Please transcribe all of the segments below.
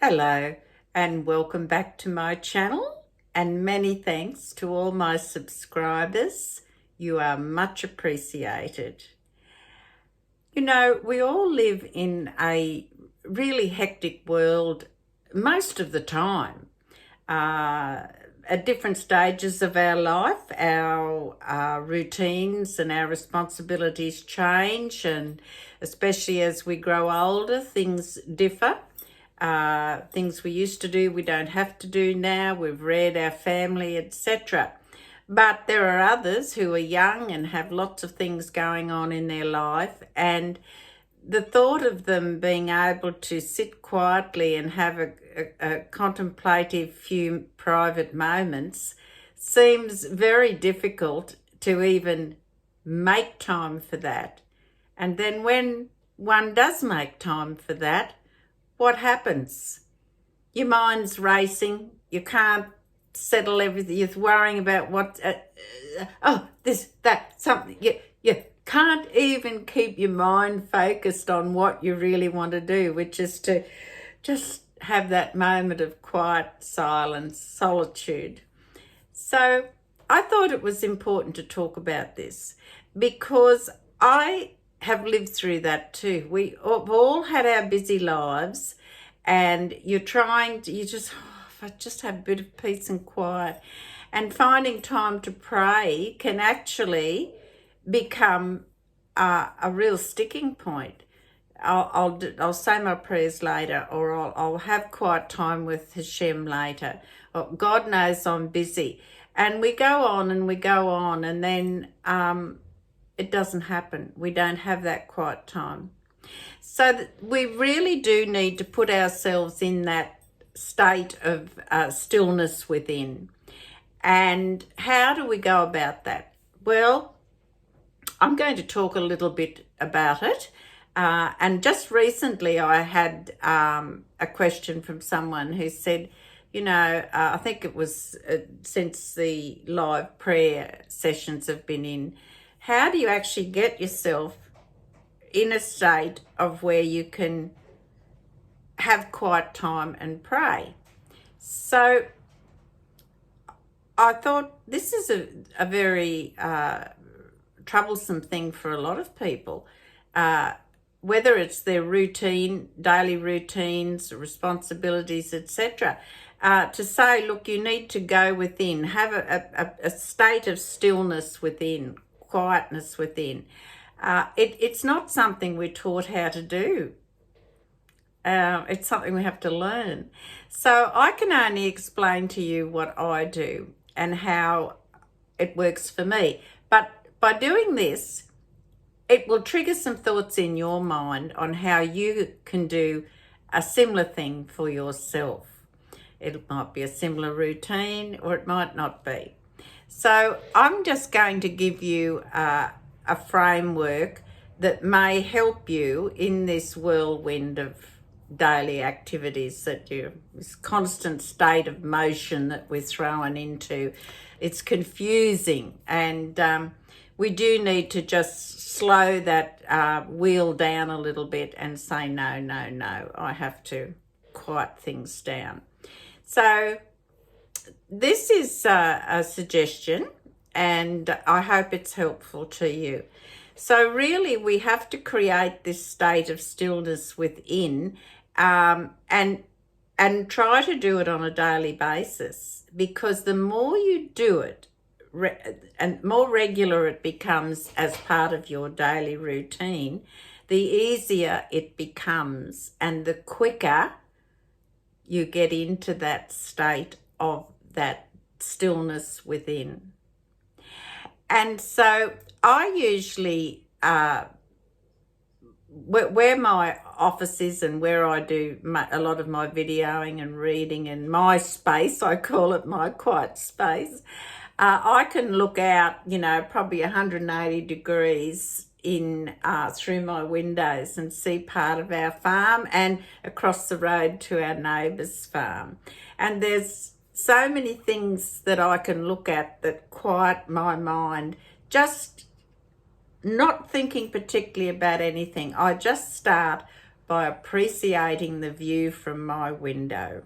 Hello and welcome back to my channel, and many thanks to all my subscribers. You are much appreciated. You know, we all live in a really hectic world most of the time. At different stages of our life, our routines and our responsibilities change, and especially as we grow older, things differ. Things we used to do, we don't have to do now. We've reared our family, etc. But there are others who are young and have lots of things going on in their life, and the thought of them being able to sit quietly and have a contemplative few private moments seems very difficult to even make time for that. And then when one does make time for that, what happens? Your mind's racing. You can't settle everything. You're worrying about what, this, that, something. You can't even keep your mind focused on what you really want to do, which is to just have that moment of quiet silence, solitude. So I thought it was important to talk about this because I have lived through that too. We've all had our busy lives, and you just have a bit of peace and quiet, and finding time to pray can actually become a real sticking point. I'll say my prayers later, or I'll have quiet time with Hashem later. Or God knows I'm busy, and we go on and we go on, and then it doesn't happen. We don't have that quiet time. So we really do need to put ourselves in that state of stillness within. And how do we go about that? Well, I'm going to talk a little bit about it. And just recently I had a question from someone who said, I think it was since the live prayer sessions have been in, how do you actually get yourself in a state of where you can have quiet time and pray? So I thought this is a very troublesome thing for a lot of people, whether it's their daily routines, responsibilities, etc. To say, look, you need to go within, have a state of stillness within, quietness within. It's not something we're taught how to do. It's something we have to learn. So I can only explain to you what I do and how it works for me. But by doing this, it will trigger some thoughts in your mind on how you can do a similar thing for yourself. It might be a similar routine, or it might not be. So I'm just going to give you a framework that may help you in this whirlwind of daily activities, this constant state of motion that we're thrown into. It's confusing, and we do need to just slow that wheel down a little bit and say, no, I have to quiet things down. So this is a suggestion, and I hope it's helpful to you. So really, we have to create this state of stillness within, and try to do it on a daily basis, because the more you do it, and more regular it becomes as part of your daily routine, the easier it becomes, and the quicker you get into that state of that stillness within. And so I usually, where my office is and where I do a lot of my videoing and reading, and my space, I call it my quiet space, I can look out, probably 180 degrees in through my windows and see part of our farm and across the road to our neighbour's farm. And there's so many things that I can look at that quiet my mind, just not thinking particularly about anything. I just start by appreciating the view from my window.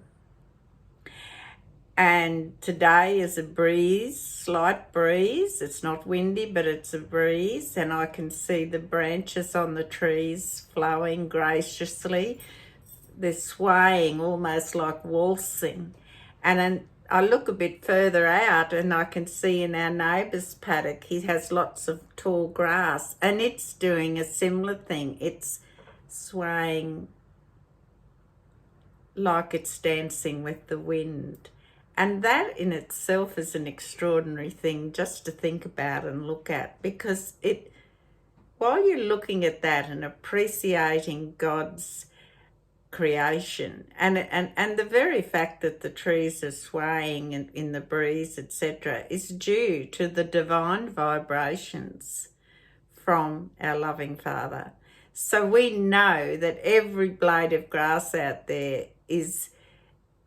And today is a breeze, slight breeze. It's not windy, but it's a breeze. And I can see the branches on the trees flowing graciously. They're swaying almost like waltzing. And then I look a bit further out and I can see in our neighbour's paddock, he has lots of tall grass and it's doing a similar thing. It's swaying like it's dancing with the wind. And that in itself is an extraordinary thing just to think about and look at, because while you're looking at that and appreciating God's creation and the very fact that the trees are swaying in the breeze, etc., is due to the divine vibrations from our loving Father. So we know that every blade of grass out there is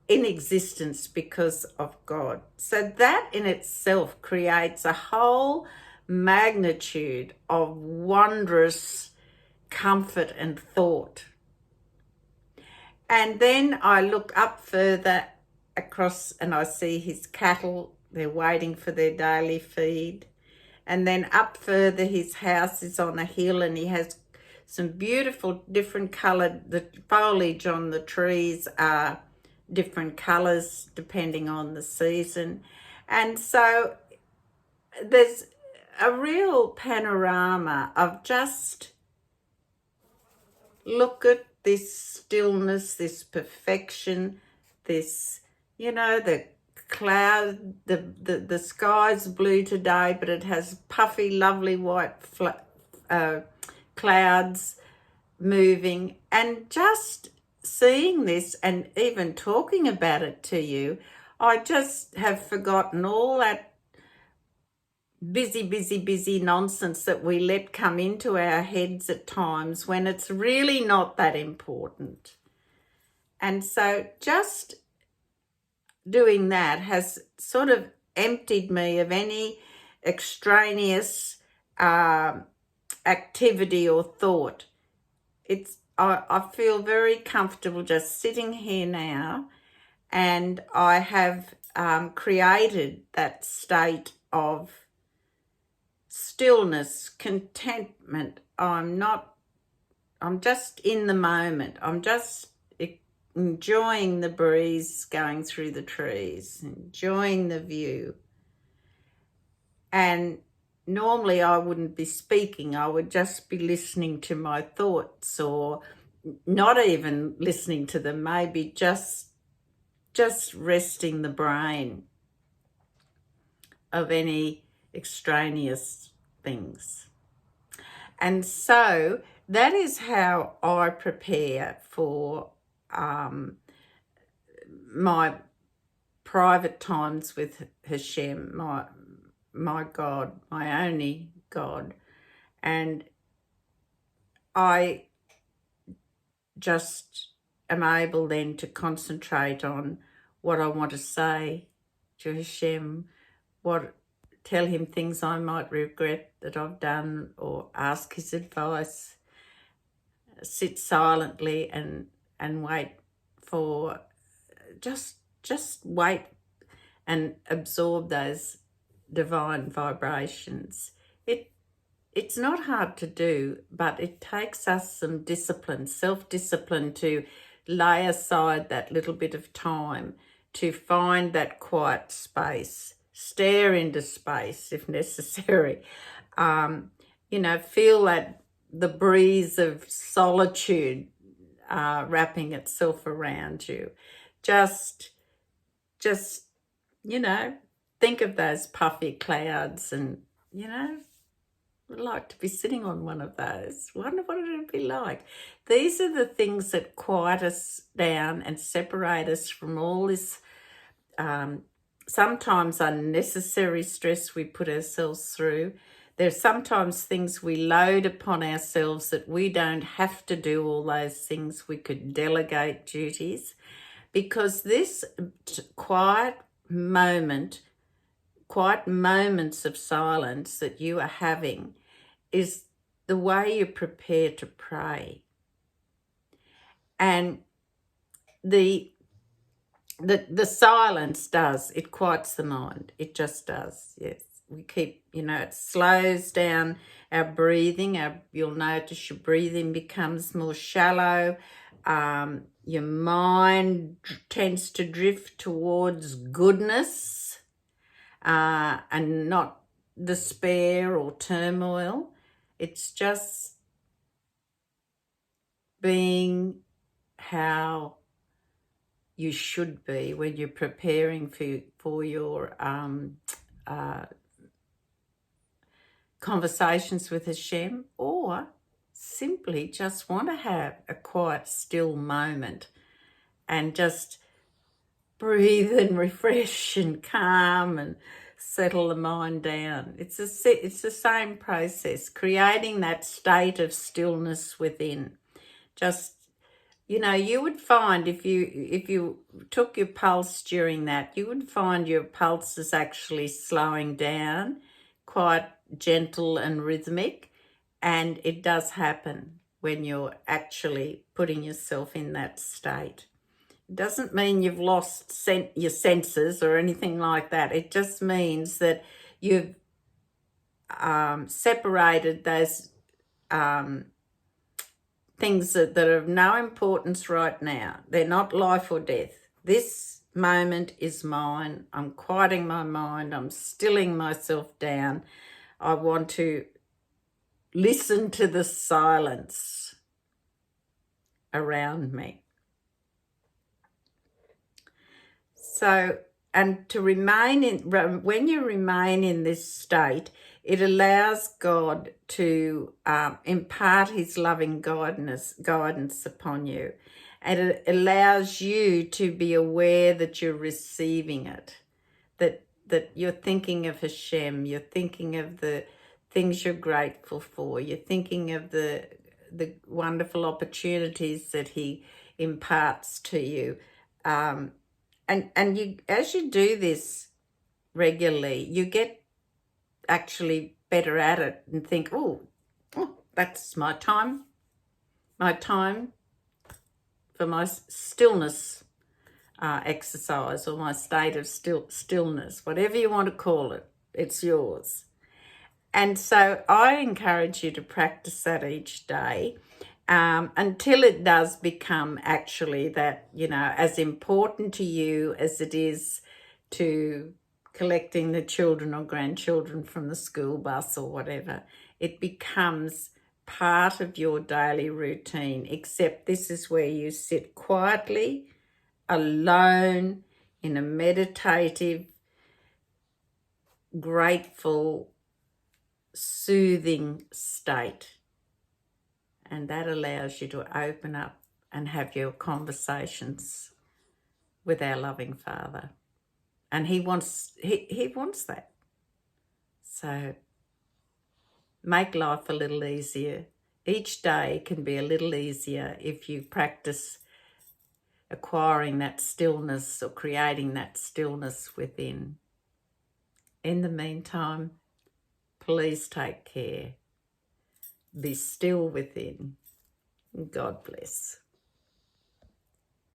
in existence because of God. So that in itself creates a whole magnitude of wondrous comfort and thought. And then I look up further across and I see his cattle. They're waiting for their daily feed. And then up further, his house is on a hill and he has some beautiful different coloured, the foliage on the trees are different colours depending on the season. And so there's a real panorama of just look at this stillness, this perfection, this, the cloud, the sky's blue today, but it has puffy, lovely white clouds moving, and just seeing this and even talking about it to you, I just have forgotten all that busy nonsense that we let come into our heads at times when it's really not that important. And so just doing that has sort of emptied me of any extraneous activity or thought. I feel very comfortable just sitting here now, and I have created that state of stillness, contentment. I'm just in the moment. I'm just enjoying the breeze going through the trees, enjoying the view. And normally I wouldn't be speaking. I would just be listening to my thoughts, or not even listening to them, maybe just resting the brain of any extraneous things. And so that is how I prepare for my private times with Hashem, my God, my only God. And I just am able then to concentrate on what I want to say to Hashem, tell him things I might regret that I've done, or ask his advice, sit silently and wait for, just wait and absorb those divine vibrations. It's not hard to do, but it takes us some discipline, self-discipline, to lay aside that little bit of time to find that quiet space, stare into space if necessary, feel that the breeze of solitude wrapping itself around you. Just think of those puffy clouds and, I'd like to be sitting on one of those. Wonder what it would be like. These are the things that quiet us down and separate us from all this sometimes unnecessary stress we put ourselves through. There's sometimes things we load upon ourselves that we don't have to do all those things. We could delegate duties, because this quiet moments of silence that you are having is the way you prepare to pray. And the silence it quiets the mind. It just does, yes. We keep, it slows down our breathing. You'll notice your breathing becomes more shallow. Your mind tends to drift towards goodness and not despair or turmoil. It's just being how you should be when you're preparing for your conversations with Hashem, or simply just want to have a quiet, still moment and just breathe and refresh and calm and settle the mind down. It's the same process, creating that state of stillness within. Just, you would find if you took your pulse during that, you would find your pulse is actually slowing down, quite gentle and rhythmic, and it does happen when you're actually putting yourself in that state. It doesn't mean you've lost your senses or anything like that. It just means that you've separated those things that are of no importance right now. They're not life or death. This moment is mine. I'm quieting my mind. I'm stilling myself down. I want to listen to the silence around me. So, and to remain when you remain in this state, it allows God to impart his loving guidance upon you. And it allows you to be aware that you're receiving it, that you're thinking of Hashem, you're thinking of the things you're grateful for, you're thinking of the wonderful opportunities that he imparts to you. And you, as you do this regularly, you get actually better at it and think, oh, that's my time for my stillness exercise, or my state of stillness, whatever you want to call it, it's yours. And so I encourage you to practice that each day until it does become actually that, as important to you as it is to collecting the children or grandchildren from the school bus or whatever. It becomes part of your daily routine, except this is where you sit quietly, alone, in a meditative, grateful, soothing state. And that allows you to open up and have your conversations with our loving Father. And he wants that. So make life a little easier. Each day can be a little easier if you practice acquiring that stillness or creating that stillness within. In the meantime, please take care. Be still within. God bless.